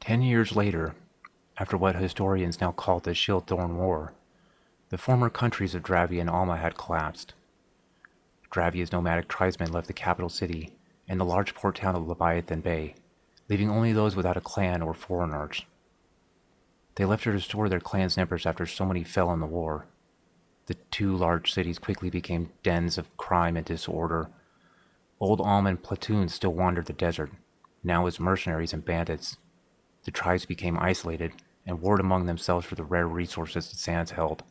10 years later, after what historians now call the Shield-Thorn War, the former countries of Dravia and Alma had collapsed. Dravia's nomadic tribesmen left the capital city and the large port town of Leviathan Bay, leaving only those without a clan or foreigners. They left to restore their clan's numbers after so many fell in the war. The two large cities quickly became dens of crime and disorder. Old almond platoons still wandered the desert, now as mercenaries and bandits. The tribes became isolated and warred among themselves for the rare resources the sands held.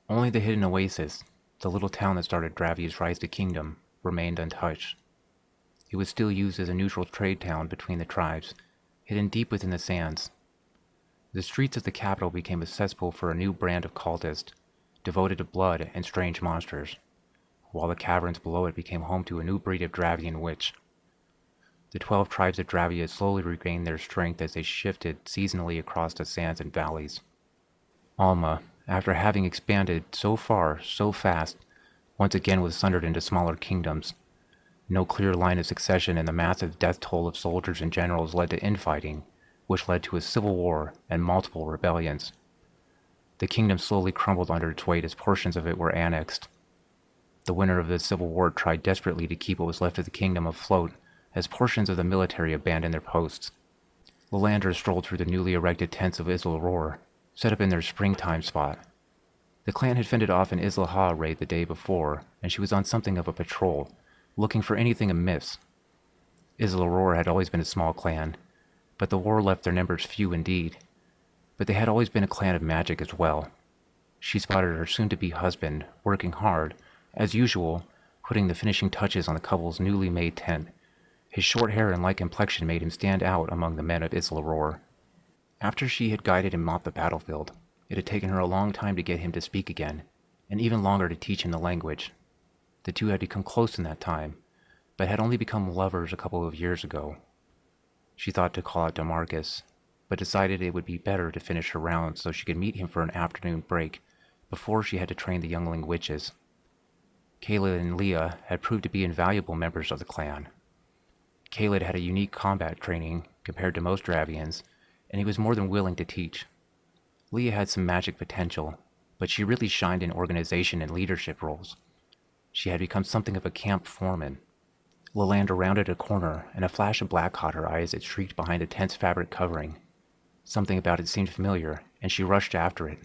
Only the hidden oasis, the little town that started Dravia's rise to kingdom, remained untouched. It was still used as a neutral trade town between the tribes, hidden deep within the sands. The streets of the capital became a cesspool for a new brand of cultist, devoted to blood and strange monsters, while the caverns below it became home to a new breed of Dravian witch. The 12 tribes of Dravia slowly regained their strength as they shifted seasonally across the sands and valleys. Alma, after having expanded so far, so fast, once again was sundered into smaller kingdoms. No clear line of succession and the massive death toll of soldiers and generals led to infighting, which led to a civil war and multiple rebellions. The kingdom slowly crumbled under its weight as portions of it were annexed. The winner of the civil war tried desperately to keep what was left of the kingdom afloat as portions of the military abandoned their posts. Lalanders strolled through the newly erected tents of Isla Aurora, set up in their springtime spot. The clan had fended off an Isla Ha raid the day before, and she was on something of a patrol, looking for anything amiss. Isla Aurora had always been a small clan, but the war left their numbers few indeed. But they had always been a clan of magic as well. She spotted her soon-to-be husband, working hard, as usual, putting the finishing touches on the couple's newly made tent. His short hair and light complexion made him stand out among the men of Isla Aurora. After she had guided him off the battlefield, it had taken her a long time to get him to speak again, and even longer to teach him the language. The two had become close in that time, but had only become lovers a couple of years ago. She thought to call out DeMarcus, but decided it would be better to finish her round so she could meet him for an afternoon break before she had to train the youngling witches. Caled and Leah had proved to be invaluable members of the clan. Caled had a unique combat training compared to most Dravians, and he was more than willing to teach. Leah had some magic potential, but she really shined in organization and leadership roles. She had become something of a camp foreman. Lalander rounded a corner, and a flash of black caught her eye as it shrieked behind a tense fabric covering. Something about it seemed familiar, and she rushed after it.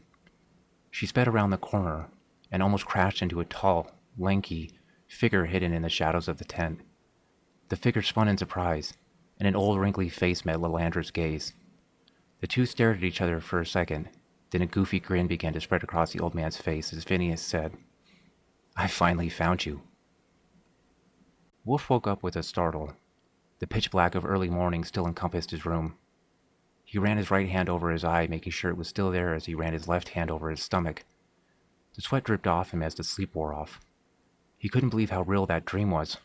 She sped around the corner, and almost crashed into a tall, lanky figure hidden in the shadows of the tent. The figure spun in surprise, and an old wrinkly face met Lalander's gaze. The two stared at each other for a second, then a goofy grin began to spread across the old man's face as Phineas said, "I finally found you." Wolf woke up with a startle. The pitch black of early morning still encompassed his room. He ran his right hand over his eye, making sure it was still there as he ran his left hand over his stomach. The sweat dripped off him as the sleep wore off. He couldn't believe how real that dream was.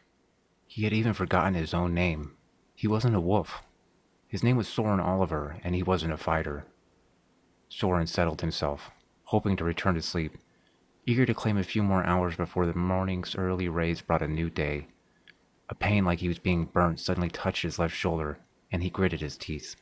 He had even forgotten his own name. He wasn't a wolf. His name was Soren Oliver, and he wasn't a fighter. Soren settled himself, hoping to return to sleep, eager to claim a few more hours before the morning's early rays brought a new day. A pain like he was being burnt suddenly touched his left shoulder, and he gritted his teeth.